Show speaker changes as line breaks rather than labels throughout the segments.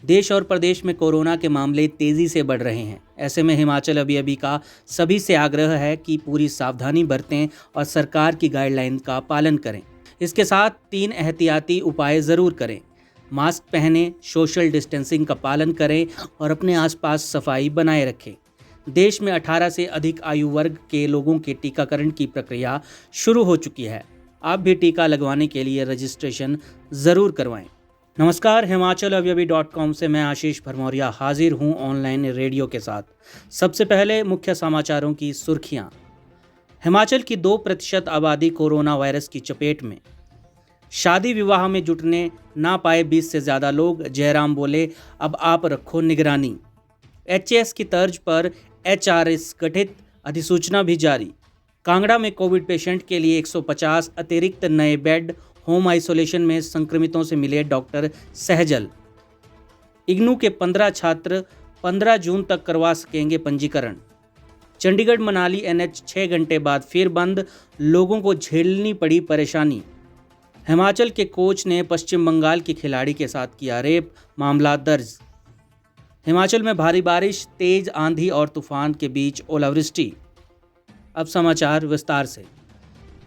देश और प्रदेश में कोरोना के मामले तेजी से बढ़ रहे हैं। ऐसे में हिमाचल अभी का सभी से आग्रह है कि पूरी सावधानी बरतें और सरकार की गाइडलाइन का पालन करें। इसके साथ 3 एहतियाती उपाय ज़रूर करें। मास्क पहनें, सोशल डिस्टेंसिंग का पालन करें और अपने आसपास सफाई बनाए रखें। देश में 18 से अधिक आयु वर्ग के लोगों के टीकाकरण की प्रक्रिया शुरू हो चुकी है। आप भी टीका लगवाने के लिए रजिस्ट्रेशन ज़रूर करवाएं। नमस्कार, himachalavyavi.com से मैं आशीष भरमौरिया हाजिर हूं ऑनलाइन रेडियो के साथ। सबसे पहले मुख्य समाचारों की सुर्खियां। हिमाचल की 2% आबादी कोरोना वायरस की चपेट में। शादी विवाह में जुटने ना पाए 20 से ज़्यादा लोग, जयराम बोले अब आप रखो निगरानी। HAS की तर्ज पर HRS गठित, अधिसूचना भी जारी। कांगड़ा में कोविड पेशेंट के लिए 150 अतिरिक्त नए बेड। होम आइसोलेशन में संक्रमितों से मिले डॉक्टर सहजल। इग्नू के 15 छात्र 15 जून तक करवा सकेंगे पंजीकरण। चंडीगढ़ मनाली NH 6 घंटे बाद फिर बंद, लोगों को झेलनी पड़ी परेशानी। हिमाचल के कोच ने पश्चिम बंगाल की खिलाड़ी के साथ किया रेप, मामला दर्ज। हिमाचल में भारी बारिश, तेज आंधी और तूफान के बीच ओलावृष्टि। अब समाचार विस्तार से।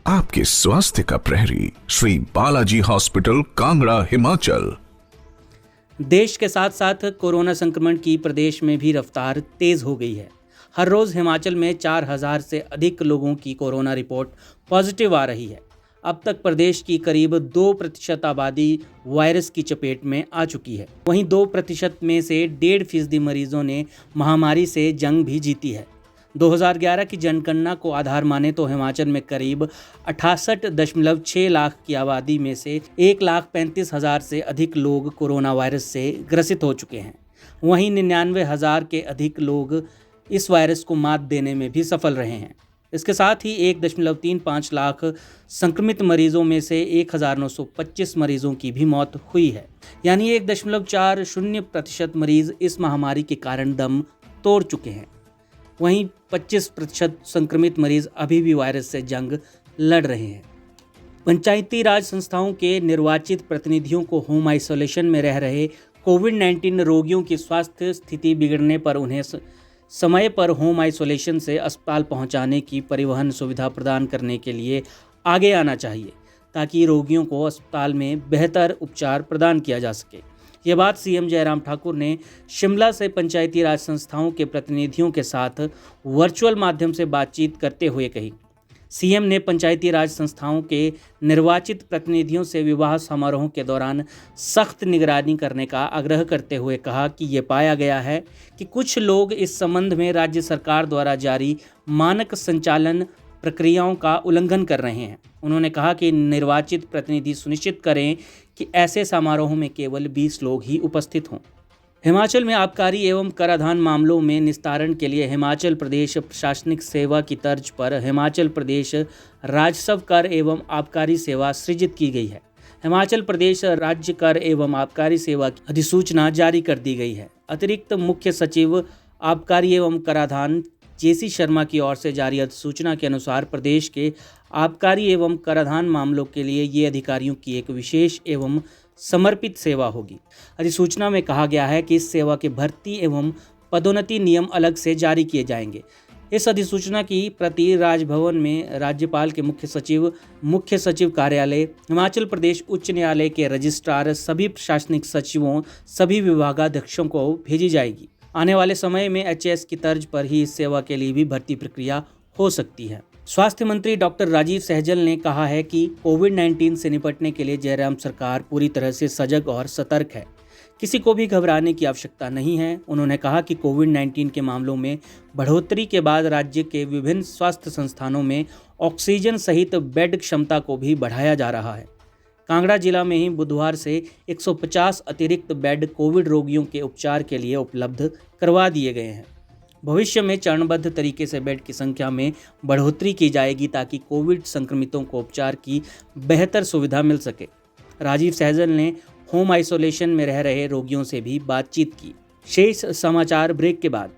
आपके स्वास्थ्य का प्रहरी श्री बालाजी हॉस्पिटल, कांगड़ा, हिमाचल।
देश के साथ साथ कोरोना संक्रमण की प्रदेश में भी रफ्तार तेज हो गई है। हर रोज हिमाचल में 4000 से अधिक लोगों की कोरोना रिपोर्ट पॉजिटिव आ रही है। अब तक प्रदेश की करीब 2% आबादी वायरस की चपेट में आ चुकी है। वहीं 2% में से 1.5% मरीजों ने महामारी से जंग भी जीती है। 2011 की जनगणना को आधार माने तो हिमाचल में करीब 68.6 लाख की आबादी में से 1,35,000 से अधिक लोग कोरोना वायरस से ग्रसित हो चुके हैं। वहीं 99,000 के अधिक लोग इस वायरस को मात देने में भी सफल रहे हैं। इसके साथ ही 1.35 लाख संक्रमित मरीजों में से 1,925 मरीजों की भी मौत हुई है। यानी 1.40% मरीज इस महामारी के कारण दम तोड़ चुके हैं। वहीं 25% संक्रमित मरीज अभी भी वायरस से जंग लड़ रहे हैं। पंचायती राज संस्थाओं के निर्वाचित प्रतिनिधियों को होम आइसोलेशन में रह रहे कोविड-19 रोगियों की स्वास्थ्य स्थिति बिगड़ने पर उन्हें समय पर होम आइसोलेशन से अस्पताल पहुंचाने की परिवहन सुविधा प्रदान करने के लिए आगे आना चाहिए, ताकि रोगियों को अस्पताल में बेहतर उपचार प्रदान किया जा सके। ये बात सीएम जयराम ठाकुर ने शिमला से पंचायती राज संस्थाओं के प्रतिनिधियों के साथ वर्चुअल माध्यम से बातचीत करते हुए कही। सीएम ने पंचायती राज संस्थाओं के निर्वाचित प्रतिनिधियों से विवाह समारोह के दौरान सख्त निगरानी करने का आग्रह करते हुए कहा कि ये पाया गया है कि कुछ लोग इस संबंध में राज्य सरकार द्वारा जारी मानक संचालन प्रक्रियाओं का उल्लंघन कर रहे हैं। उन्होंने कहा कि निर्वाचित प्रतिनिधि सुनिश्चित करें कि ऐसे समारोह में केवल 20 लोग ही उपस्थित हों। हिमाचल में आबकारी एवं कराधान मामलों में निस्तारण के लिए हिमाचल प्रदेश प्रशासनिक सेवा की तर्ज पर हिमाचल प्रदेश राजस्व कर एवं आबकारी सेवा सृजित की गई है। हिमाचल प्रदेश राज्य कर एवं आबकारी सेवा की अधिसूचना जारी कर दी गई है। अतिरिक्त मुख्य सचिव आबकारी एवं कराधान JC शर्मा की ओर से जारी अधिसूचना के अनुसार प्रदेश के आबकारी एवं कराधान मामलों के लिए ये अधिकारियों की एक विशेष एवं समर्पित सेवा होगी। अधिसूचना में कहा गया है कि इस सेवा के भर्ती एवं पदोन्नति नियम अलग से जारी किए जाएंगे। इस अधिसूचना की प्रति राजभवन में राज्यपाल के मुख्य सचिव कार्यालय, हिमाचल प्रदेश उच्च न्यायालय के रजिस्ट्रार, सभी प्रशासनिक सचिवों, सभी विभागाध्यक्षों को भेजी जाएगी। आने वाले समय में HAS की तर्ज पर ही इस सेवा के लिए भी भर्ती प्रक्रिया हो सकती है। स्वास्थ्य मंत्री डॉक्टर राजीव सहजल ने कहा है कि कोविड-19 से निपटने के लिए जयराम सरकार पूरी तरह से सजग और सतर्क है। किसी को भी घबराने की आवश्यकता नहीं है। उन्होंने कहा कि कोविड-19 के मामलों में बढ़ोतरी के बाद राज्य के विभिन्न स्वास्थ्य संस्थानों में ऑक्सीजन सहित बेड क्षमता को भी बढ़ाया जा रहा है। कांगड़ा जिला में ही बुधवार से 150 अतिरिक्त बेड कोविड रोगियों के उपचार के लिए उपलब्ध करवा दिए गए हैं। भविष्य में चरणबद्ध तरीके से बेड की संख्या में बढ़ोतरी की जाएगी, ताकि कोविड संक्रमितों को उपचार की बेहतर सुविधा मिल सके। राजीव सहजल ने होम आइसोलेशन में रह रहे रोगियों से भी बातचीत की। शेष समाचार ब्रेक के बाद।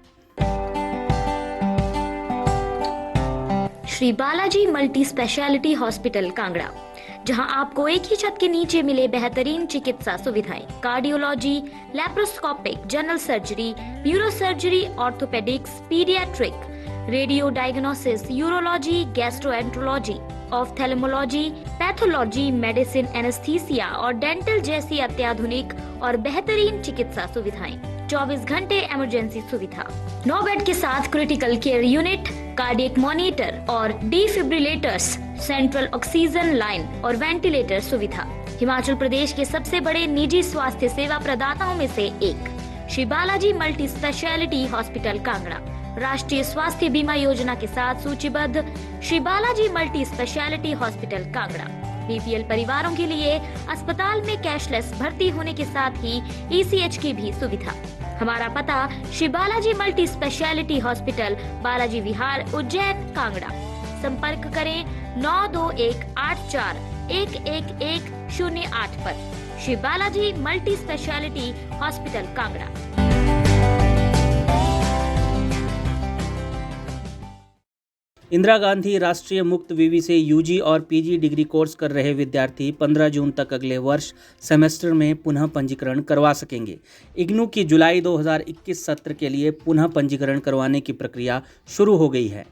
Shri Balaji multi speciality hospital, Kangra. जहां आपको एक ही छत के नीचे मिले बेहतरीन चिकित्सा सुविधाएं, cardiology, laparoscopic, general surgery, neuro surgery, orthopaedics, paediatric, radio diagnosis, urology, gastroenterology, ophthalmology, pathology, medicine, anaesthesia और डेंटल जैसी अत्याधुनिक और बेहतरीन चिकित्सा सुविधाएं, 24 घंटे इमरजेंसी सुविधा, 9 बेड के साथ critical care unit, cardiac monitor और डिफिब्रिलेटर्स, सेंट्रल ऑक्सीजन लाइन और वेंटिलेटर सुविधा। हिमाचल प्रदेश के सबसे बड़े निजी स्वास्थ्य सेवा प्रदाताओं में से एक Shri Balaji multi speciality hospital Kangra राष्ट्रीय स्वास्थ्य बीमा योजना के साथ सूचीबद्ध Shri Balaji multi speciality hospital Kangra BPL परिवारों के लिए अस्पताल में कैशलेस भर्ती होने के साथ ही ईसीएच की भी सुविधा। हमारा पता Shri Balaji multi speciality hospital, Balaji Vihar, Ujjain, Kangra. संपर्क करें 9218411108 पर। Shri Balaji multi speciality hospital Kangra.
Indira Gandhi राष्ट्रीय मुक्त विवि से यूजी और पीजी डिग्री कोर्स कर रहे विद्यार्थी 15 जून तक अगले वर्ष सेमेस्टर में पुनः पंजीकरण करवा सकेंगे। इग्नू की जुलाई 2021 सत्र के लिए पुनः पंजीकरण करवाने की प्रक्रिया शुरू हो गई है।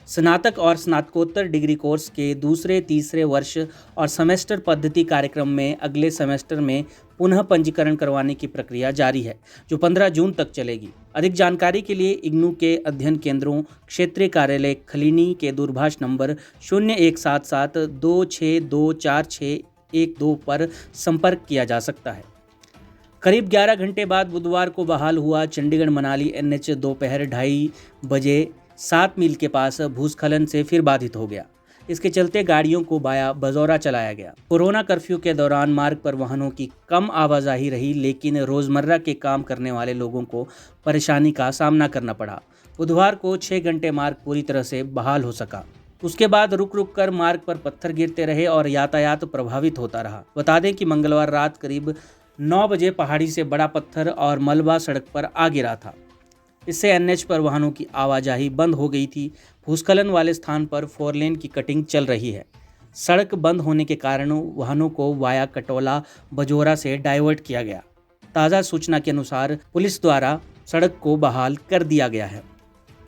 स्नातक और स्नातकोत्तर डिग्री कोर्स के दूसरे, तीसरे वर्ष और सेमेस्टर पद्धति कार्यक्रम में अगले सेमेस्टर में पुनः पंजीकरण करवाने की प्रक्रिया जारी है, जो 15 जून तक चलेगी। अधिक जानकारी के लिए इग्नू के अध्ययन केंद्रों, क्षेत्रीय कार्यालय खलीनी के दूरभाष नंबर 0177262461 पर संपर्क किया जा सकता है। करीब 11 घंटे बाद बुधवार को बहाल हुआ चंडीगढ़ मनाली NH दोपहर 2:30 बजे 7 मील के पास भूस्खलन से फिर बाधित हो गया। इसके चलते गाड़ियों को बाया बजौरा चलाया गया। कोरोना कर्फ्यू के दौरान मार्ग पर वाहनों की कम आवाजाही रही, लेकिन रोजमर्रा के काम करने वाले लोगों को परेशानी का सामना करना पड़ा। बुधवार को 6 घंटे मार्ग पूरी तरह से बहाल हो सका। उसके बाद रुक रुक कर मार्ग पर पत्थर गिरते रहे और यातायात प्रभावित होता रहा। बता दें कि मंगलवार रात करीब 9 बजे पहाड़ी से बड़ा पत्थर और मलबा सड़क पर आ गिरा था। इससे NH पर वाहनों की आवाजाही बंद हो गई थी। भूस्खलन वाले स्थान पर 4 लेन की कटिंग चल रही है। सड़क बंद होने के कारण वाहनों को वाया कटौला बजौरा से डाइवर्ट किया गया। ताज़ा सूचना के अनुसार पुलिस द्वारा सड़क को बहाल कर दिया गया है।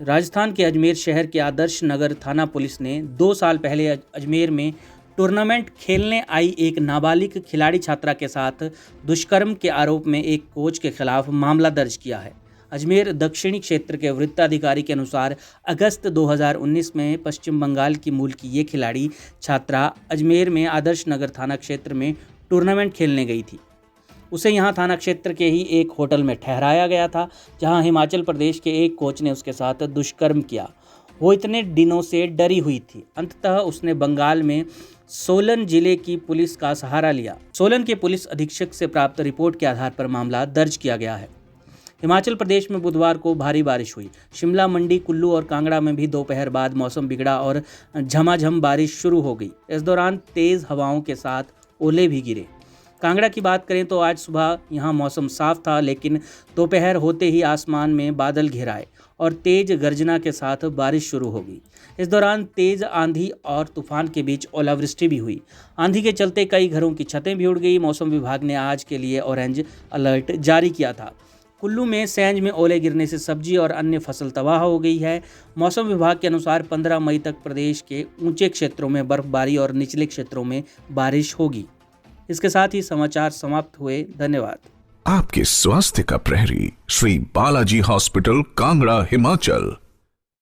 राजस्थान के अजमेर शहर के आदर्श नगर थाना पुलिस ने 2 साल पहले अजमेर में टूर्नामेंट खेलने आई एक नाबालिग खिलाड़ी छात्रा के साथ दुष्कर्म के आरोप में एक कोच के खिलाफ मामला दर्ज किया है। अजमेर दक्षिणी क्षेत्र के वृत्ताधिकारी के अनुसार अगस्त 2019 में पश्चिम बंगाल की मूल की ये खिलाड़ी छात्रा अजमेर में आदर्श नगर थाना क्षेत्र में टूर्नामेंट खेलने गई थी। उसे यहां थाना क्षेत्र के ही एक होटल में ठहराया गया था, जहां हिमाचल प्रदेश के एक कोच ने उसके साथ दुष्कर्म किया। वो इतने दिनों से डरी हुई थी। अंततः उसने बंगाल में सोलन जिले की पुलिस का सहारा लिया। सोलन के पुलिस अधीक्षक से प्राप्त रिपोर्ट के आधार पर मामला दर्ज किया गया है। हिमाचल प्रदेश में बुधवार को भारी बारिश हुई। शिमला, मंडी, कुल्लू और कांगड़ा में भी दोपहर बाद मौसम बिगड़ा और झमाझम बारिश शुरू हो गई। इस दौरान तेज़ हवाओं के साथ ओले भी गिरे। कांगड़ा की बात करें तो आज सुबह यहाँ मौसम साफ था, लेकिन दोपहर होते ही आसमान में बादल घिर आए और तेज गर्जना के साथ बारिश शुरू हो गई। इस दौरान तेज आंधी और तूफान के बीच ओलावृष्टि भी हुई। आंधी के चलते कई घरों की छतें भी उड़ गई। मौसम विभाग ने आज के लिए ऑरेंज अलर्ट जारी किया था। कुल्लू में सैंज में ओले गिरने से सब्जी और अन्य फसल तबाह हो गई है। मौसम विभाग के अनुसार 15 मई तक प्रदेश के ऊंचे क्षेत्रों में बर्फबारी और निचले क्षेत्रों में बारिश होगी। इसके साथ ही समाचार समाप्त हुए। धन्यवाद।
आपके स्वास्थ्य का प्रहरी श्री बालाजी हॉस्पिटल, कांगड़ा, हिमाचल।